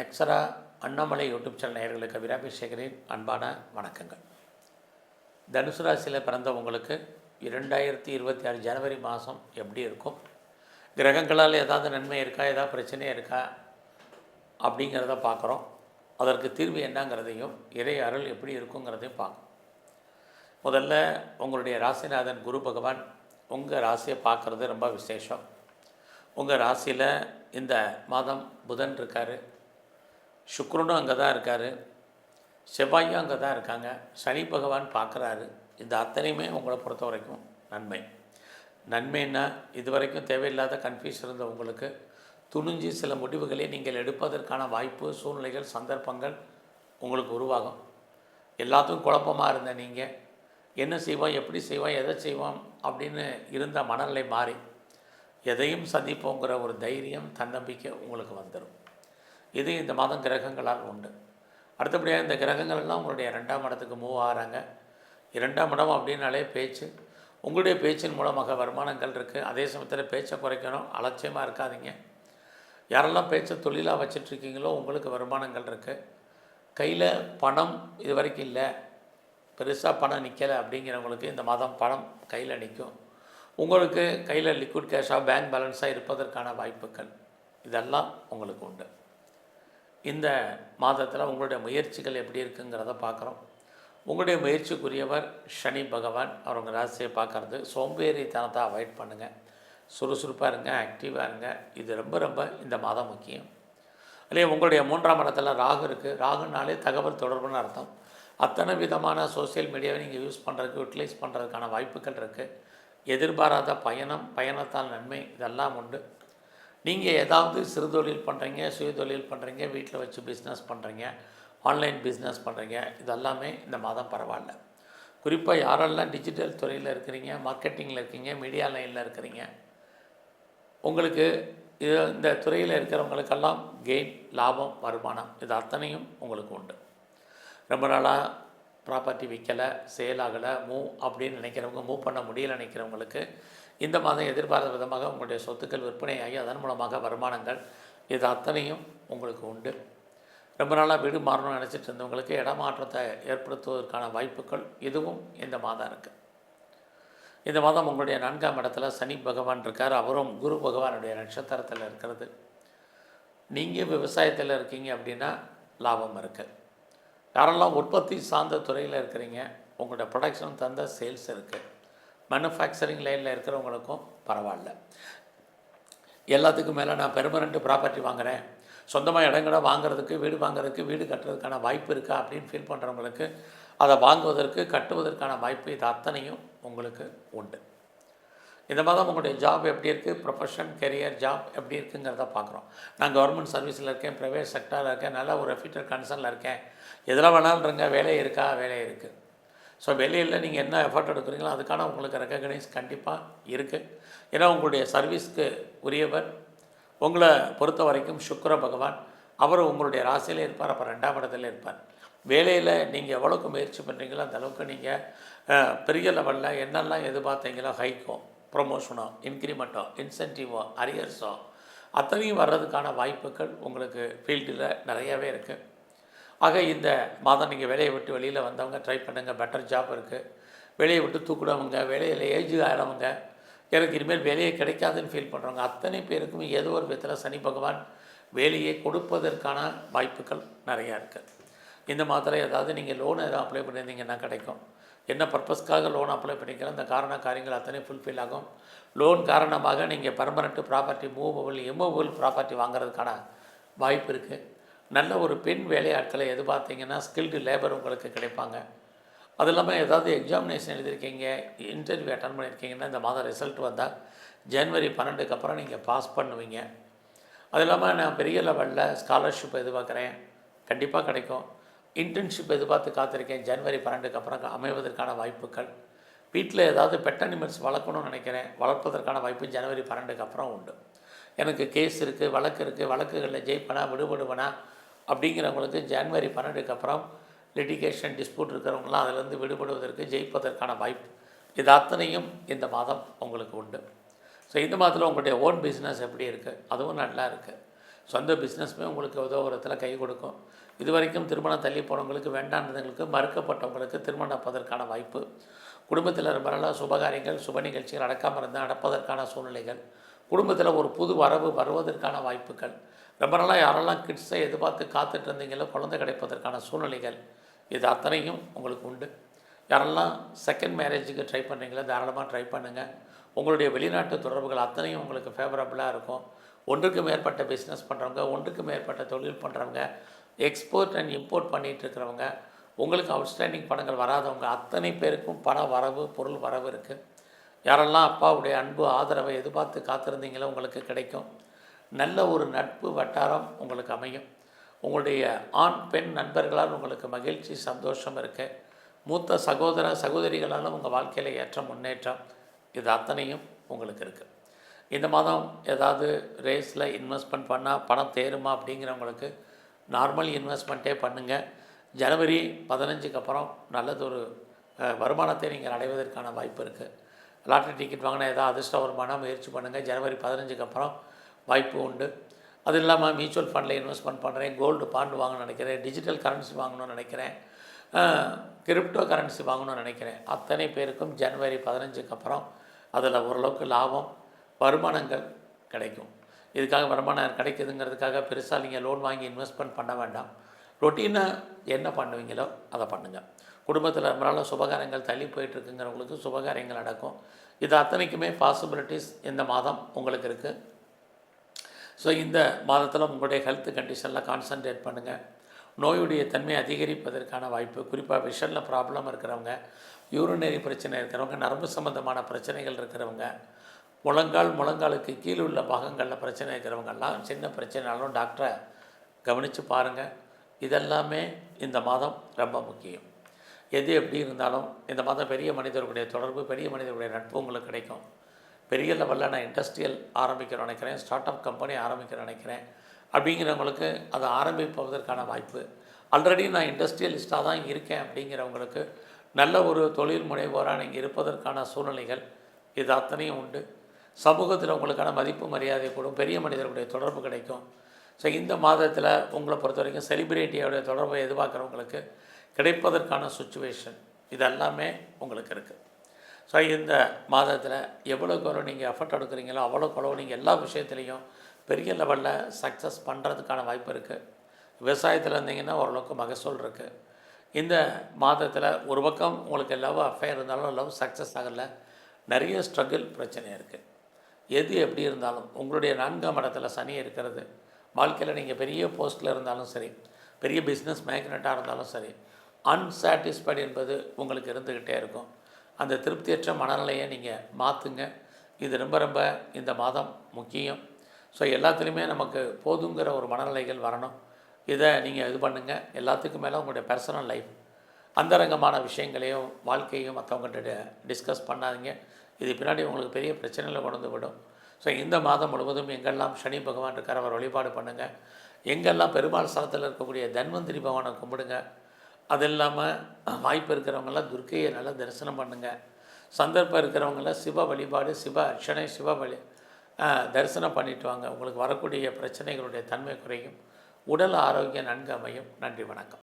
எக்ஸரா Annamalai YouTube channel நேயர்களுக்கு வீராபிஷேகரின் அன்பான வணக்கங்கள். தனுசு ராசியில் பிறந்தவங்களுக்கு 2026 ஜனவரி மாதம் எப்படி இருக்கும், கிரகங்களால் ஏதாவது நன்மை இருக்கா, ஏதாவது பிரச்சனை இருக்கா அப்படிங்கிறத பார்க்குறோம். அதற்கு தீர்வு என்னங்கிறதையும் இறை அருள் எப்படி இருக்குங்கிறதையும் பார்க்கணும். முதல்ல உங்களுடைய ராசிநாதன் குரு பகவான் உங்கள் ராசியை பார்க்குறது ரொம்ப விசேஷம். உங்கள் ராசியில் இந்த மாதம் புதன் இருக்கார், சுக்கிரனும் அங்கே தான் இருக்கார், செவ்வாயும் அங்கே தான் இருக்காங்க, சனி பகவான் பார்க்குறாரு. இந்த அத்தனையுமே உங்களை பொறுத்த வரைக்கும் நன்மைன்னா இது வரைக்கும் தேவையில்லாத கன்ஃபியூஸ் இருந்த உங்களுக்கு துணிஞ்சு சில முடிவுகளை நீங்கள் எடுப்பதற்கான வாய்ப்பு, சூழ்நிலைகள், சந்தர்ப்பங்கள் உங்களுக்கு உருவாகும். எல்லாத்துக்கும் குழப்பமாக இருந்த நீங்கள் என்ன செய்வோம், எப்படி செய்வோம், எதை செய்வோம் அப்படின்னு இருந்த மனநிலை மாறி எதையும் சந்திப்போங்கிற ஒரு தைரியம், தன்னம்பிக்கை உங்களுக்கு வந்துடும். இது இந்த மாதம் கிரகங்களால் உண்டு. அடுத்தபடியாக இந்த கிரகங்கள் எல்லாம் உங்களுடைய 2ஆம் இடத்துக்கு மூவ் ஆகிறாங்க. 2ஆம் இடம் அப்படின்னாலே பேச்சு. உங்களுடைய பேச்சின் மூலமாக வருமானங்கள் இருக்குது. அதே சமயத்தில் பேச்சை குறைக்கணும், அலட்சியமாக இருக்காதீங்க. யாரெல்லாம் பேச்சை தொழிலாக வச்சிட்ருக்கீங்களோ உங்களுக்கு வருமானங்கள் இருக்குது. கையில் பணம் இது வரைக்கும் இல்லை, பெருசாக பணம் நிற்கலை அப்படிங்கிறவங்களுக்கு இந்த மாதம் பணம் கையில் நிற்கும். உங்களுக்கு கையில் லிக்விட் கேஷாக பேங்க் பேலன்ஸாக இருப்பதற்கான வாய்ப்புகள் இதெல்லாம் உங்களுக்கு உண்டு. இந்த மாதத்தில் உங்களுடைய முயற்சிகள் எப்படி இருக்குங்கிறத பார்க்குறோம். உங்களுடைய முயற்சிக்குரியவர் சனி பகவான். அவங்க ராசியை பார்க்குறது. சோம்பேறித்தனத்தை அவாய்ட் பண்ணுங்கள், சுறுசுறுப்பாக இருங்க, ஆக்டிவாக இருங்க. இது ரொம்ப இந்த மாதம் முக்கியம். அதே உங்களுடைய 3ஆம் இடத்துல ராகு இருக்குது. ராகுனாலே தகவல் தொடர்புன்னு அர்த்தம். அத்தனை விதமான சோசியல் மீடியாவை நீங்கள் யூஸ் பண்ணுறதுக்கு, யூட்டிலைஸ் பண்ணுறதுக்கான வாய்ப்புகள் இருக்குது. எதிர்பாராத பயணத்தால் நன்மை இதெல்லாம் உண்டு. நீங்கள் ஏதாவது சிறு தொழில் பண்ணுறீங்க, சுய தொழில் பண்ணுறீங்க, வீட்டில் வச்சு பிஸ்னஸ் பண்ணுறீங்க, ஆன்லைன் பிஸ்னஸ் பண்ணுறீங்க, இதெல்லாமே இந்த மாதம் பரவாயில்ல. குறிப்பாக யாரெல்லாம் டிஜிட்டல் துறையில் இருக்கிறீங்க, மார்க்கெட்டிங்கில் இருக்கீங்க, மீடியா லைனில் இருக்கிறீங்க, உங்களுக்கு இந்த துறையில் இருக்கிறவங்களுக்கெல்லாம் கெயின், லாபம், வருமானம் இது அத்தனையும் உங்களுக்கு உண்டு. ரொம்ப நாளாக ப்ராப்பர்ட்டி விற்கலை, சேல் ஆகலை, மூவ் அப்படின்னு நினைக்கிறவங்க, மூவ் பண்ண முடியலை நினைக்கிறவங்களுக்கு இந்த மாதம் எதிர்பாராத விதமாக உங்களுடைய சொத்துக்கள் விற்பனையாகி அதன் மூலமாக வருமானங்கள் இது அத்தனையும் உங்களுக்கு உண்டு. ரொம்ப நாளாக வீடு மாறணும்னு நினச்சிட்டு இருந்தவங்களுக்கு இடமாற்றத்தை ஏற்படுத்துவதற்கான வாய்ப்புகள் இதுவும் இந்த மாதம் இருக்குது. இந்த மாதம் உங்களுடைய 4ஆம் இடத்துல சனி பகவான் இருக்கார். அவரும் குரு பகவானுடைய நட்சத்திரத்தில் இருக்கிறது. நீங்கள் விவசாயத்தில் இருக்கீங்க அப்படின்னா லாபம் இருக்குது. யாரெல்லாம் உற்பத்தி சார்ந்த துறையில் இருக்கிறீங்க, உங்களோட ப்ரொடக்ஷன் தந்த சேல்ஸ் இருக்குது. மேனுஃபேக்சரிங் லைனில் இருக்கிறவங்களுக்கும் பரவாயில்ல. எல்லாத்துக்கும் மேலே நான் பெர்மனெண்ட் ப்ராப்பர்ட்டி வாங்குகிறேன், சொந்தமாக இடங்களை வாங்குறதுக்கு, வீடு வாங்குறதுக்கு, வீடு கட்டுறதுக்கான வாய்ப்பு இருக்கா அப்படின்னு ஃபீல் பண்ணுறவங்களுக்கு அதை வாங்குவதற்கு, கட்டுவதற்கான வாய்ப்பு இது அத்தனையும் உங்களுக்கு உண்டு. இந்த மாதம் உங்களுடைய ஜாப் எப்படி இருக்குது, ப்ரொஃபஷன், கெரியர், ஜாப் எப்படி இருக்குங்கிறத பார்க்குறோம். நான் கவர்மெண்ட் சர்வீஸில் இருக்கேன், ப்ரைவேட் செக்டரில் இருக்கேன், நல்ல ஒரு ரெஃப்யூட்டர் கன்சர்னில் இருக்கேன், எதில் வேணாலும்ங்க, வேலை இருக்கா, வேலை இருக்குது. ஸோ வெளியில் நீங்கள் என்ன எஃபர்ட் எடுக்கிறீங்களோ அதுக்கான உங்களுக்கு ரெக்கக்னைஸ் கண்டிப்பாக இருக்குது. ஏன்னா உங்களுடைய சர்வீஸ்க்கு உரியவர் உங்களை பொறுத்த வரைக்கும் சுக்கிர பகவான். அவர் உங்களுடைய ராசியிலே இருப்பார், அப்போ 2ஆம் இடத்துல இருப்பார். வேலையில் நீங்கள் எவ்வளோக்கு முயற்சி பண்ணுறீங்களோ அந்த அளவுக்கு நீங்கள் பெரிய லெவலில் என்னெல்லாம் எதிர்பார்த்தீங்களோ ஹைக்கோ, ப்ரொமோஷனோ, இன்க்ரிமெண்ட்டோ, இன்சென்டிவோ, அரியர்ஸோ அத்தனையும் வர்றதுக்கான வாய்ப்புகள் உங்களுக்கு ஃபீல்டில் நிறையாவே இருக்குது. ஆக இந்த மாதம் நீங்கள் வேலையை விட்டு வெளியில் வந்தவங்க ட்ரை பண்ணுங்கள், பெட்டர் ஜாப் இருக்குது. வேலையை விட்டு தூக்கிடுவங்க, வேலையில் ஏஜ் ஆகிறவங்க, எனக்கு இனிமேல் வேலையே கிடைக்காதுன்னு ஃபீல் பண்ணுறவங்க அத்தனை பேருக்கும் ஏதோ ஒரு விதத்தில் சனி பகவான் வேலையை கொடுப்பதற்கான வாய்ப்புகள் நிறையா இருக்குது. இந்த மாதத்தில் ஏதாவது நீங்கள் லோன் எதாவது அப்ளை பண்ணியிருந்தீங்கன்னா கிடைக்கும். என்ன பர்பஸ்க்காக லோன் அப்ளை பண்ணிக்கிறோம், அந்த காரியங்கள் அத்தனை ஃபுல்ஃபில் ஆகும். லோன் காரணமாக நீங்கள் permanent property, movable, immovable property வாங்குறதுக்கான வாய்ப்பு இருக்குது. நல்ல ஒரு பெண் வேலையாட்களை எதிர்பார்த்தீங்கன்னா ஸ்கில்டு லேபர் உங்களுக்கு கிடைப்பாங்க. அது இல்லாமல் ஏதாவது எக்ஸாமினேஷன் எழுதியிருக்கீங்க, இன்டர்வியூ அட்டன் பண்ணியிருக்கீங்கன்னா இந்த மாதம் ரிசல்ட் வந்தால் ஜனவரி 12க்கு அப்புறம் நீங்கள் பாஸ் பண்ணுவீங்க. அது இல்லாமல் நான் பெரிய லெவலில் ஸ்காலர்ஷிப் எதிர்பார்க்குறேன், கண்டிப்பாக கிடைக்கும். இன்டர்ன்ஷிப் எதிர்பார்த்து காத்திருக்கேன், ஜனவரி 12க்கு அப்புறம் அமைவதற்கான வாய்ப்புகள். வீட்டில் ஏதாவது பெட் அனிமல்ஸ் வளர்க்கணும்னு நினைக்கிறேன், வளர்ப்பதற்கான வாய்ப்பு ஜனவரி 12க்கு அப்புறம் உண்டு. எனக்கு கேஸ் இருக்குது, வழக்கு இருக்குது, வழக்குகளில் ஜெயிப்பனா விடுபடுவனா அப்படிங்கிறவங்களுக்கு ஜனவரி 12க்கு அப்புறம் லிட்டிகேஷன் டிஸ்பியூட் இருக்கிறவங்களாம் அதிலேருந்து விடுபடுவதற்கு, ஜெயிப்பதற்கான வாய்ப்பு இது அத்தனையும் இந்த மாதம் உங்களுக்கு உண்டு. ஸோ இந்த மாதத்தில் உங்களுடைய ஓன் பிஸ்னஸ் எப்படி இருக்குது, அதுவும் நல்லா இருக்குது. சொந்த பிஸ்னஸுமே உங்களுக்கு உதவுறத்தில் கை கொடுக்கும். இது வரைக்கும் திருமணம் தள்ளி போனவங்களுக்கு, வேண்டான்றவங்களுக்கு, மறுக்கப்பட்டவங்களுக்கு திருமணம் நடப்பதற்கான வாய்ப்பு, குடும்பத்தில் ரொம்ப நாளாக சுபகாரியங்கள் சுப நிகழ்ச்சிகள் நடக்காமல் இருந்தால் நடப்பதற்கான சூழ்நிலைகள், குடும்பத்தில் ஒரு புது வரவு வருவதற்கான வாய்ப்புகள், ரொம்ப நாளாக யாரெல்லாம் கிட்ஸை எதிர்பார்த்து காத்துட்டு இருந்தீங்களோ குழந்தை கிடைப்பதற்கான சூழ்நிலைகள், இது அத்தனையும் உங்களுக்கு உண்டு. யாரெல்லாம் செகண்ட் மேரேஜுக்கு ட்ரை பண்ணுறீங்களோ தாராளமாக ட்ரை பண்ணுங்கள். உங்களுடைய வெளிநாட்டு தொடர்புகள் அத்தனையும் உங்களுக்கு ஃபேவரபுளாக இருக்கும். ஒன்றுக்கு மேற்பட்ட பிஸ்னஸ் பண்ணுறவங்க, ஒன்றுக்கு மேற்பட்ட தொழில் பண்ணுறவங்க, எக்ஸ்போர்ட் அண்ட் இம்போர்ட் பண்ணிகிட்டு இருக்கிறவங்க, உங்களுக்கு அவுட்ஸ்டாண்டிங் பணங்கள் வராதவங்க அத்தனை பேருக்கும் பண வரவு, பொருள் வரவு இருக்குது. யாரெல்லாம் அப்பாவுடைய அன்பு ஆதரவை எதிர்பார்த்து காத்திருந்தீங்களோ உங்களுக்கு கிடைக்கும். நல்ல ஒரு நட்பு வட்டாரம் உங்களுக்கு அமையும். உங்களுடைய ஆண் பெண் நண்பர்களால் உங்களுக்கு மகிழ்ச்சி சந்தோஷம் இருக்குது. மூத்த சகோதர சகோதரிகளாலும் உங்கள் வாழ்க்கையில் ஏற்ற முன்னேற்றம், இது அத்தனையும் உங்களுக்கு இருக்குது. இந்த மாதம் ஏதாவது ரேஸில் இன்வெஸ்ட்மெண்ட் பண்ணால் பணம் தேருமா அப்படிங்கிறவங்களுக்கு நார்மல் இன்வெஸ்ட்மெண்ட்டே பண்ணுங்கள். ஜனவரி 15க்கு அப்புறம் நல்லதொரு வருமானத்தை நீங்கள் அடைவதற்கான வாய்ப்பு இருக்குது. லாட்ரி டிக்கெட் வாங்கினா ஏதாவது அதிர்ஷ்ட வருமானம் முயற்சி பண்ணுங்கள். ஜனவரி 15க்கு அப்புறம் வாய்ப்பு உண்டு. அது இல்லாமல் மியூச்சுவல் ஃபண்டில் இன்வெஸ்ட்மெண்ட் பண்ணுறேன், கோல்டு பாண்டு வாங்கணும்னு நினைக்கிறேன், டிஜிட்டல் கரன்சி வாங்கணும்னு நினைக்கிறேன், கிரிப்டோ கரன்சி வாங்கணும்னு நினைக்கிறேன், அத்தனை பேருக்கும் ஜனவரி 15க்கு அப்புறம் அதில் ஓரளவுக்கு லாபம் வருமானங்கள் கிடைக்கும். இதுக்காக வருமானம் கிடைக்குதுங்கிறதுக்காக பெருசாக நீங்கள் லோன் வாங்கி இன்வெஸ்ட்மெண்ட் பண்ண வேண்டாம். ரொட்டீனாக என்ன பண்ணுவீங்களோ அதை பண்ணுங்கள். குடும்பத்தில் நம்மளால் சுபகாரியங்கள் தள்ளி போயிட்டுருக்குங்கிறவங்களுக்கு சுபகாரியங்கள் நடக்கும். இது அத்தனைக்குமே பாசிபிலிட்டிஸ் இந்த மாதம் உங்களுக்கு இருக்குது. ஸோ இந்த மாதத்தில் உங்களுடைய ஹெல்த் கண்டிஷனில் கான்சன்ட்ரேட் பண்ணுங்கள். நோயுடைய தன்மை அதிகரிப்பதற்கான வாய்ப்பு, குறிப்பாக விஷனில் ப்ராப்ளம் இருக்கிறவங்க, யூரினரி பிரச்சனை இருக்கிறவங்க, நரம்பு சம்மந்தமான பிரச்சனைகள் இருக்கிறவங்க, முழங்காலுக்கு கீழே உள்ள பாகங்களில் பிரச்சனை இருக்கிறவங்கெல்லாம் சின்ன பிரச்சனைனாலும் டாக்டரை கவனித்து பாருங்கள். இதெல்லாமே இந்த மாதம் ரொம்ப முக்கியம். எது எப்படி இருந்தாலும் இந்த மாதம் பெரிய மனிதர்களுடைய தொடர்பு, பெரிய மனிதர்களுடைய நட்பு உங்களுக்கு கிடைக்கும். பெரிய லெவலில் நான் இண்டஸ்ட்ரியல் ஆரம்பிக்கிறேன் நினைக்கிறேன், ஸ்டார்ட் அப் கம்பெனி ஆரம்பிக்கிறேன் நினைக்கிறேன் அப்படிங்கிறவங்களுக்கு அதை ஆரம்பிப்பதற்கான வாய்ப்பு, ஆல்ரெடி நான் இண்டஸ்ட்ரியலிஸ்ட்டாக தான் இருக்கேன் அப்படிங்கிறவங்களுக்கு நல்ல ஒரு தொழில் முனைவோராக நீங்கள் இருப்பதற்கான சூழ்நிலைகள் இது அத்தனையும் உண்டு. சமூகத்தில் உங்களுக்கான மதிப்பு மரியாதை கூடும், பெரிய மனிதர்களுடைய தொடர்பு கிடைக்கும். ஸோ இந்த மாதத்தில் உங்களை பொறுத்த வரைக்கும் செலிபிரிட்டியோடைய தொடர்பை எதிர்பார்க்குறவங்களுக்கு கிடைப்பதற்கான சுச்சுவேஷன் இதெல்லாமே உங்களுக்கு இருக்குது. ஸோ இந்த மாதத்தில் எவ்வளோக்கு எவ்வளோ நீங்கள் எஃபர்ட் எடுக்கிறீங்களோ அவ்வளோக்கு எவ்வளோ நீங்கள் எல்லா விஷயத்துலேயும் பெரிய லெவலில் சக்ஸஸ் பண்ணுறதுக்கான வாய்ப்பு இருக்குது. விவசாயத்தில் இருந்தீங்கன்னா ஓரளவுக்கு மகசூல் இருக்குது. இந்த மாதத்தில் ஒரு பக்கம் உங்களுக்கு லவ் அஃபேர் இருந்தாலும் லவ் சக்ஸஸ் ஆகலை, நிறைய ஸ்ட்ரகிள் பிரச்சனை இருக்குது. எது எப்படி இருந்தாலும் உங்களுடைய 4ஆம் இடத்துல சனி இருக்கிறது. வாழ்க்கையில் நீங்கள் பெரிய போஸ்ட்டில் இருந்தாலும் சரி, பெரிய பிஸ்னஸ் மேக்னட்டாக இருந்தாலும் சரி, அன்சாட்டிஸ்ஃபைடு என்பது உங்களுக்கு இருந்துக்கிட்டே இருக்கும். அந்த திருப்தியற்ற மனநிலையை நீங்கள் மாற்றுங்க. இது ரொம்ப ரொம்ப இந்த மாதம் முக்கியம். ஸோ எல்லாத்துலேயுமே நமக்கு போதுங்கிற ஒரு மனநிலைகள் வரணும். இதை நீங்கள் இது பண்ணுங்கள். எல்லாத்துக்கும் மேலே உங்களுடைய பர்சனல் லைஃப், அந்தரங்கமான விஷயங்களையும் வாழ்க்கையும் மற்றவங்கள்ட்ட டிஸ்கஸ் பண்ணாதீங்க. இது பின்னாடி உங்களுக்கு பெரிய பிரச்சனைகளை கொண்டு விடும். ஸோ இந்த மாதம் முழுவதும் எங்கெல்லாம் சனி பகவான் இருக்கார் அவர் வழிபாடு பண்ணுங்கள். எங்கெல்லாம் பெருமாள் ஸ்தலத்தில் இருக்கக்கூடிய தன்வந்திரி பகவானை கும்பிடுங்க. அது இல்லாமல் வாய்ப்பு இருக்கிறவங்களாம் துர்க்கையை நல்லா தரிசனம் பண்ணுங்கள். சந்தர்ப்பம் இருக்கிறவங்களாம் சிவ வழிபாடு, சிவ அர்ச்சனை, தரிசனம் பண்ணிட்டு வாங்க. உங்களுக்கு வரக்கூடிய பிரச்சனைகளுடைய தன்மை குறையும். உடல் ஆரோக்கியம் நன்கு அமையும். நன்றி, வணக்கம்.